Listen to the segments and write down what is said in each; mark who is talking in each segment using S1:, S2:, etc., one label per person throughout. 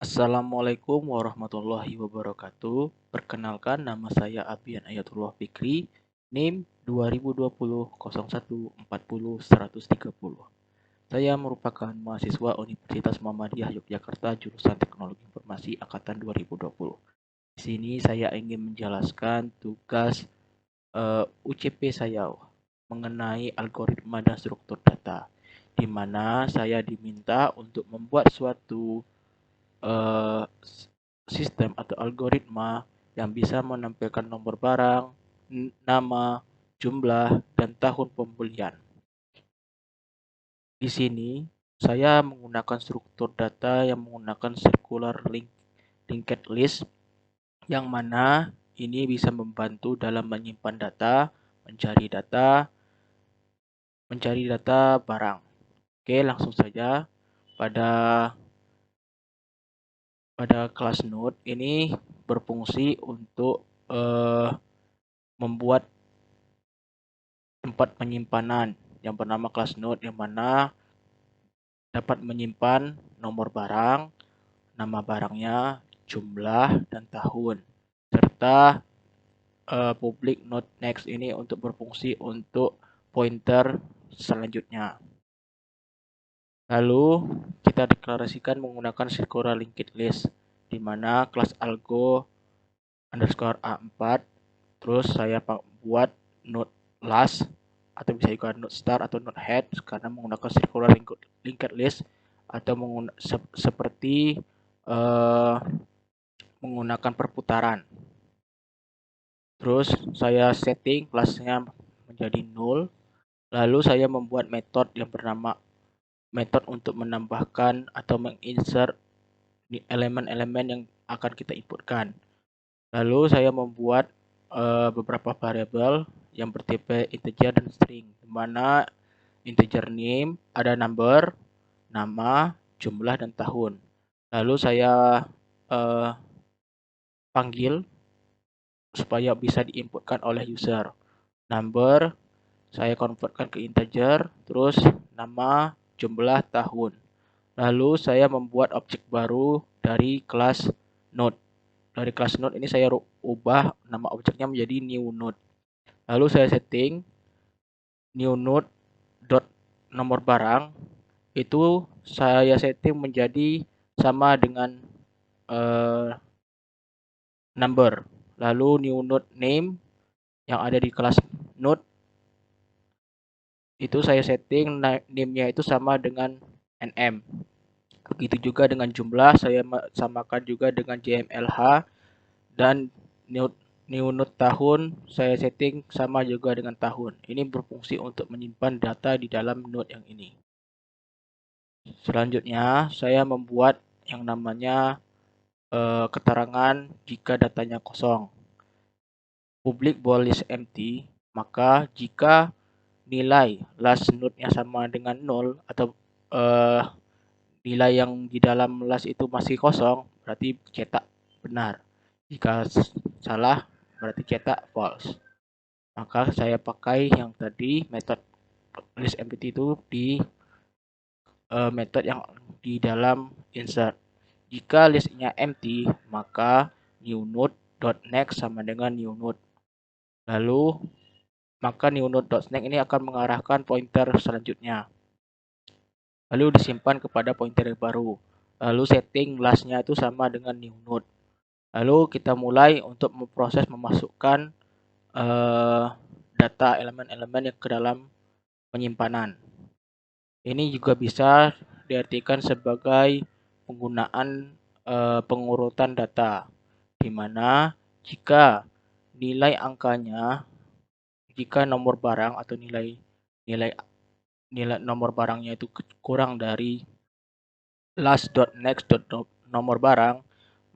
S1: Assalamualaikum warahmatullahi wabarakatuh. Perkenalkan, nama saya Abian Ayatullah Fikri, NIM 2020 01 40 130. Saya merupakan mahasiswa Universitas Muhammadiyah Yogyakarta jurusan Teknologi Informasi angkatan 2020. Di sini saya ingin menjelaskan tugas UCP saya mengenai algoritma dan struktur data, di mana saya diminta untuk membuat suatu eh, sistem atau algoritma yang bisa menampilkan nomor barang, nama, jumlah, dan tahun pembelian. Di sini saya menggunakan struktur data yang menggunakan circular linked list, yang mana ini bisa membantu dalam menyimpan data, mencari data, mencari data barang. Oke, langsung saja pada pada kelas Node ini berfungsi untuk membuat tempat penyimpanan yang bernama kelas Node, yang mana dapat menyimpan nomor barang, nama barangnya, jumlah, dan tahun, serta public node next ini untuk berfungsi untuk pointer selanjutnya. Lalu kita deklarasikan menggunakan circular linked list, di mana kelas algo underscore A4, terus saya buat node last, atau bisa juga node start atau node head, karena menggunakan circular linked list, atau seperti menggunakan perputaran. Terus saya setting kelasnya menjadi null, lalu saya membuat metode yang bernama metode untuk menambahkan atau menginsert elemen-elemen yang akan kita inputkan. Lalu saya membuat beberapa variabel yang bertipe integer dan string, di mana integer name ada number, nama, jumlah, dan tahun. Lalu saya panggil supaya bisa diinputkan oleh user. Number saya convertkan ke integer, terus nama, jumlah, tahun. Lalu saya membuat objek baru dari kelas node. Dari kelas node ini saya ubah nama objeknya menjadi new node. Lalu saya setting new node dot nomor barang itu saya setting menjadi sama dengan number. Lalu new node name yang ada di kelas node itu saya setting name-nya itu sama dengan nm. Begitu juga dengan jumlah, saya samakan juga dengan jmlh, dan new node tahun saya setting sama juga dengan tahun. Ini berfungsi untuk menyimpan data di dalam node yang ini. Selanjutnya saya membuat yang namanya keterangan jika datanya kosong. Public bool list empty, maka jika nilai last node-nya sama dengan 0 atau nilai yang di dalam last itu masih kosong, berarti cetak benar. Jika salah, berarti cetak false. Maka saya pakai yang tadi metode list empty itu di metode yang di dalam insert. Jika listnya empty, maka new node.next sama dengan new node. Lalu maka new node.next ini akan mengarahkan pointer selanjutnya. Lalu disimpan kepada pointer yang baru. Lalu setting lastnya itu sama dengan new node. Lalu kita mulai untuk memproses memasukkan data elemen-elemen yang ke dalam penyimpanan. Ini juga bisa diartikan sebagai penggunaan pengurutan data, di mana jika nilai angkanya, jika nomor barang atau nilai nomor barangnya itu kurang dari last.next nomor barang,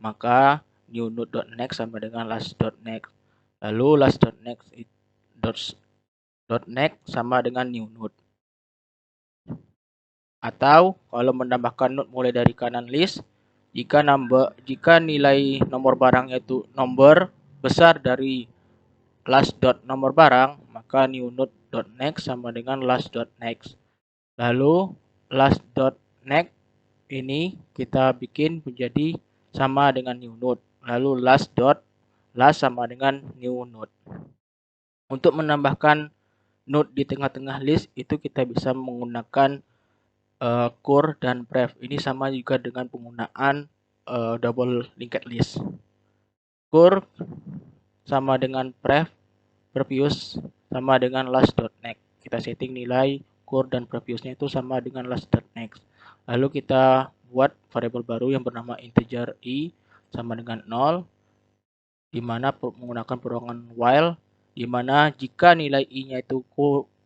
S1: maka new node.next sama dengan last.next. Lalu last.next sama dengan new node. Atau kalau menambahkan node mulai dari kanan list, jika nilai nomor barangnya itu nomor besar dari last.nomor barang, maka new node.next sama dengan last.next. Lalu last.next ini kita bikin menjadi sama dengan new node. Lalu last sama dengan new node. Untuk menambahkan node di tengah-tengah list itu kita bisa menggunakan core dan pref. Ini sama juga dengan penggunaan double linked list. Core sama dengan previous sama dengan last.next. Kita setting nilai core dan previousnya itu sama dengan last.next. Lalu kita buat variabel baru yang bernama integer i sama dengan 0, di mana menggunakan perulangan while, di mana jika nilai i-nya itu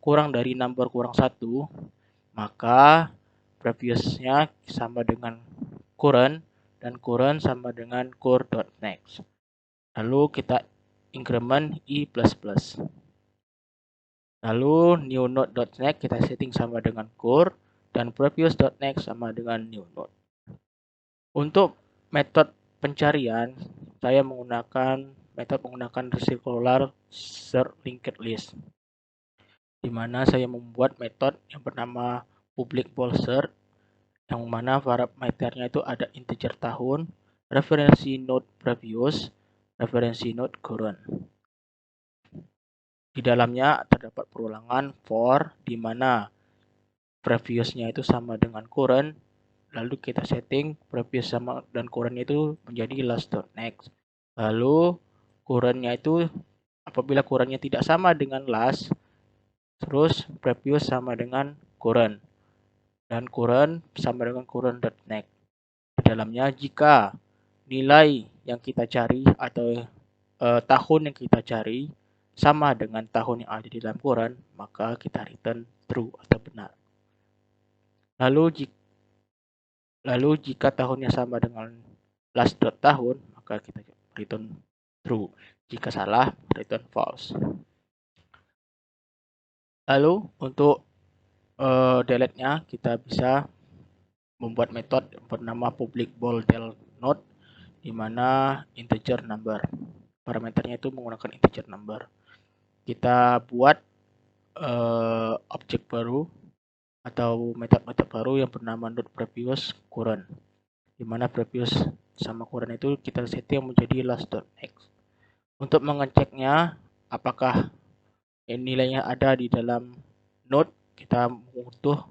S1: kurang dari number kurang 1, maka previousnya sama dengan current dan current sama dengan core.next. Lalu kita increment i++. Lalu new node.next kita setting sama dengan core dan previous.next sama dengan new node. Untuk metode pencarian, saya menggunakan circular linked list, di mana saya membuat metode yang bernama public bool search, yang mana parameternya itu ada integer tahun, referensi node previous, referensi node current. Di dalamnya terdapat perulangan for, di mana previousnya itu sama dengan current, lalu kita setting previous sama dan current itu menjadi last.next. Lalu currentnya itu apabila currentnya tidak sama dengan last, terus previous sama dengan current dan current sama dengan current.next. Di dalamnya jika nilai yang kita cari atau tahun yang kita cari sama dengan tahun yang ada di dalam current, maka kita return true atau benar. Lalu jika tahunnya sama dengan last dot tahun, maka kita return true. Jika salah, return false. Lalu untuk delete-nya kita bisa membuat metode bernama public bool del node, di mana integer number. Parameternya itu menggunakan integer number. Kita buat objek baru atau metode baru yang bernama node previous current, di mana previous sama current itu kita setting menjadi last.next. Untuk mengeceknya apakah nilainya ada di dalam node, kita butuh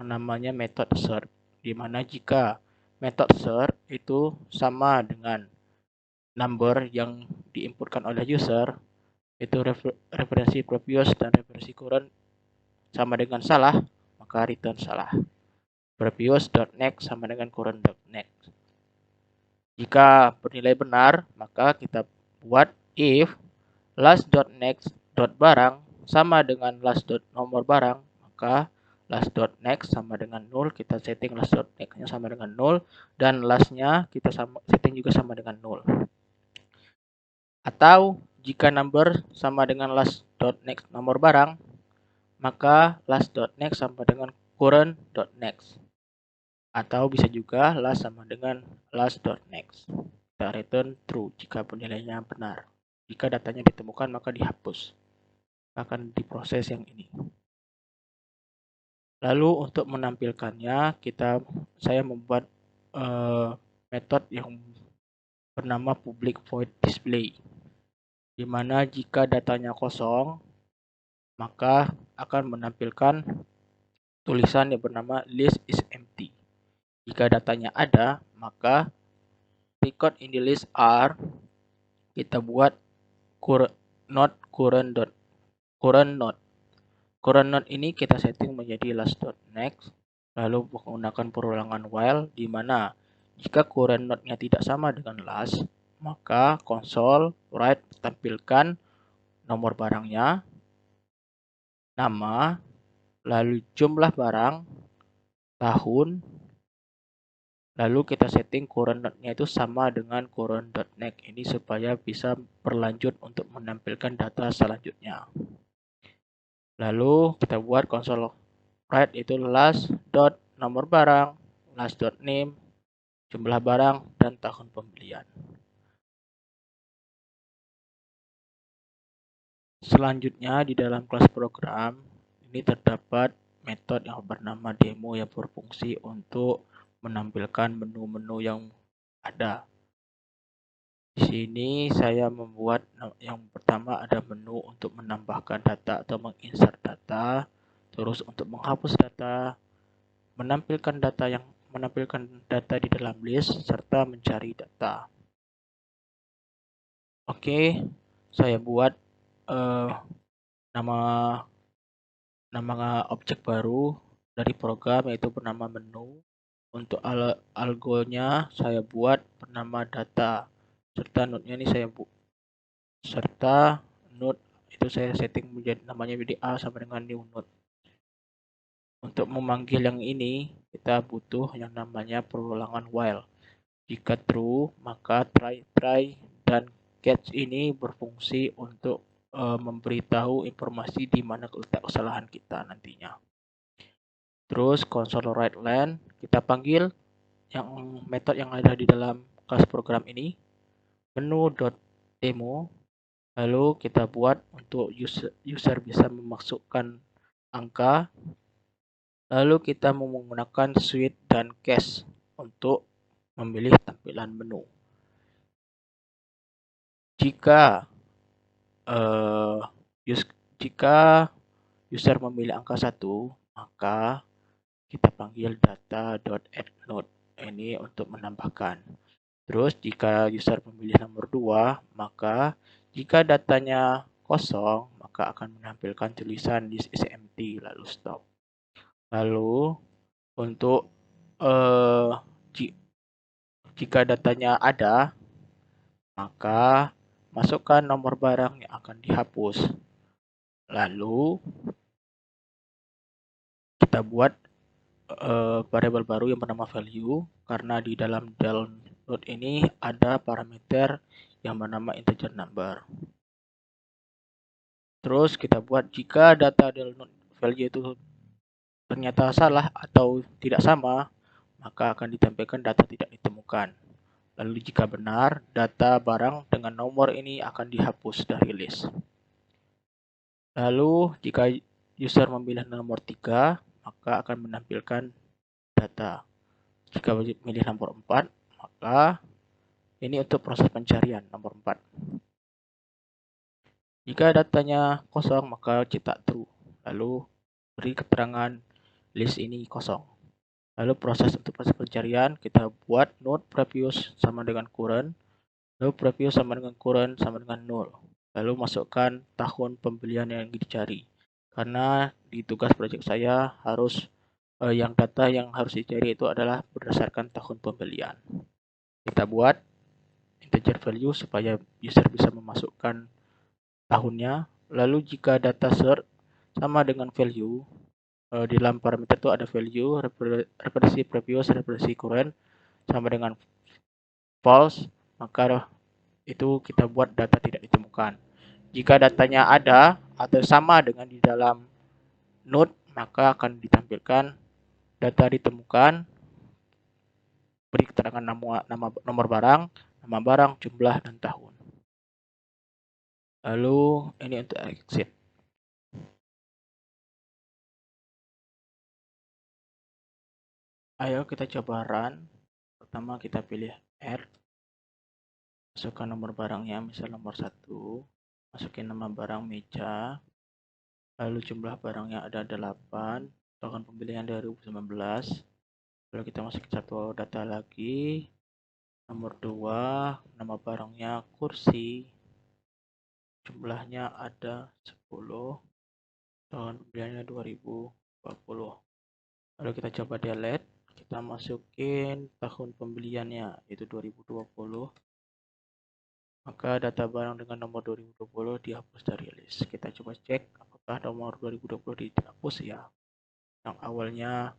S1: namanya method search, di mana jika method search itu sama dengan number yang diinputkan oleh user, itu referensi previous dan referensi current sama dengan salah, maka return salah. Previous.next sama dengan current.next. Jika bernilai benar, maka kita buat if last.next.barang sama dengan last.nomor barang, maka last.next sama dengan 0, kita setting last.next-nya sama dengan 0, dan last-nya kita setting juga sama dengan 0. Atau jika number sama dengan last.next nomor barang, maka last.next sama dengan current.next. Atau bisa juga last sama dengan last.next. Kita return true jika nilainya benar. Jika datanya ditemukan maka dihapus. Akan diproses yang ini. Lalu untuk menampilkannya saya membuat metode yang bernama public void display, di mana jika datanya kosong maka akan menampilkan tulisan yang bernama list is empty. Jika datanya ada, maka record in the list are, kita buat not current node. Current node ini kita setting menjadi last.next, lalu menggunakan perulangan while, di mana jika current node-nya tidak sama dengan last, maka console write tampilkan nomor barangnya, nama, lalu jumlah barang, tahun, lalu kita setting current node-nya itu sama dengan current.next ini supaya bisa berlanjut untuk menampilkan data selanjutnya. Lalu kita buat console write itu last dot nomor barang, last dot name, jumlah barang, dan tahun pembelian. Selanjutnya di dalam kelas program ini terdapat metode yang bernama demo yang berfungsi untuk menampilkan menu-menu yang ada. Di sini saya membuat yang pertama ada menu untuk menambahkan data atau menginsert data, terus untuk menghapus data, menampilkan data di dalam list serta mencari data. Oke, saya buat nama objek baru dari program yaitu bernama menu. Untuk algonya saya buat bernama data serta node-nya ini serta node itu saya setting menjadi namanya menjadi A sama dengan new node. Untuk memanggil yang ini kita butuh yang namanya perulangan while. Jika true maka try dan catch ini berfungsi untuk memberitahu informasi di mana letak kesalahan kita nantinya. Terus console write line kita panggil yang metode yang ada di dalam kelas program ini menu.demo. Lalu kita buat untuk user bisa memasukkan angka. Lalu kita menggunakan switch dan cache untuk memilih tampilan menu. Jika user memilih angka 1, maka kita panggil data.addNode ini untuk menambahkan. Terus jika user memilih nomor 2, maka jika datanya kosong, maka akan menampilkan tulisan list is empty lalu stop. Lalu untuk jika datanya ada, maka masukkan nomor barang yang akan dihapus. Lalu kita buat variabel baru yang bernama value karena di dalam download ini ada parameter yang bernama integer number. Terus kita buat jika data download value itu ternyata salah atau tidak sama, maka akan ditampilkan data tidak ditemukan. Lalu jika benar, data barang dengan nomor ini akan dihapus dari list. Lalu jika user memilih nomor 3, maka akan menampilkan data. Jika memilih nomor 4, maka ini untuk proses pencarian nomor 4. Jika datanya kosong, maka cetak true. Lalu beri keterangan list ini kosong. Lalu proses pencarian kita buat node previous sama dengan current. Lalu previous sama dengan current sama dengan 0. Lalu masukkan tahun pembelian yang dicari. Karena di tugas proyek saya harus yang data yang harus dicari itu adalah berdasarkan tahun pembelian. Kita buat integer value supaya user bisa memasukkan tahunnya. Lalu jika data sort sama dengan value, di dalam parameter itu ada value, referensi previous, referensi current sama dengan false, maka itu kita buat data tidak ditemukan. Jika datanya ada atau sama dengan di dalam node, maka akan ditampilkan data ditemukan, beri keterangan nomor barang, nama barang, jumlah, dan tahun. Lalu ini untuk exit. Ayo kita coba run. Pertama kita pilih R. Masukkan nomor barangnya, misal nomor 1. Masukin nama barang meja. Lalu jumlah barangnya ada 8. Tahun pembelian 2019. Lalu kita masukin satu data lagi. Nomor 2, nama barangnya kursi. Jumlahnya ada 10. Tahun pembeliannya 2020. Lalu kita coba delete. Kita masukin tahun pembeliannya yaitu 2020. Maka data barang dengan nomor 2020 dihapus dari list. Kita coba cek apakah nomor 2020 dihapus ya. Yang awalnya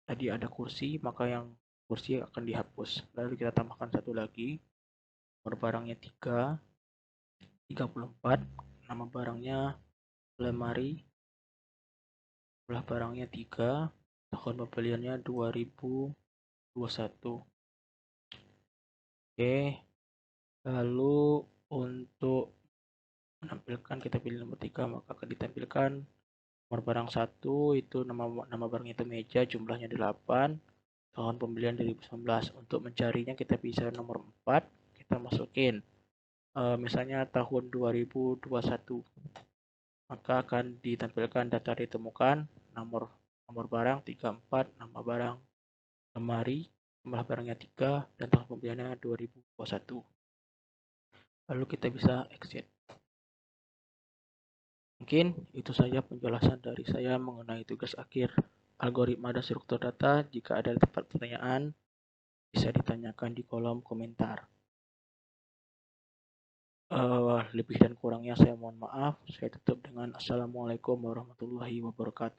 S1: tadi ada kursi, maka yang kursi akan dihapus. Lalu kita tambahkan satu lagi. Nomor barangnya 34. Nama barangnya lemari. Jumlah barangnya 3. Tahun pembeliannya 2021. Oke. Lalu untuk menampilkan kita pilih nomor 3, maka akan ditampilkan nomor barang 1 itu nama barang itu meja, jumlahnya 8. tahun pembelian 2019. Untuk mencarinya kita bisa nomor 4, kita masukin misalnya tahun 2021, maka akan ditampilkan data ditemukan, nomor nomor barang 34, nama barang lemari, jumlah barangnya 3, dan tahun pembeliannya 2021. Lalu kita bisa exit. Mungkin itu saja penjelasan dari saya mengenai tugas akhir algoritma dan struktur data. Jika ada tempat pertanyaan, bisa ditanyakan di kolom komentar. Lebih dan kurangnya saya mohon maaf. Saya tutup dengan Assalamualaikum warahmatullahi wabarakatuh.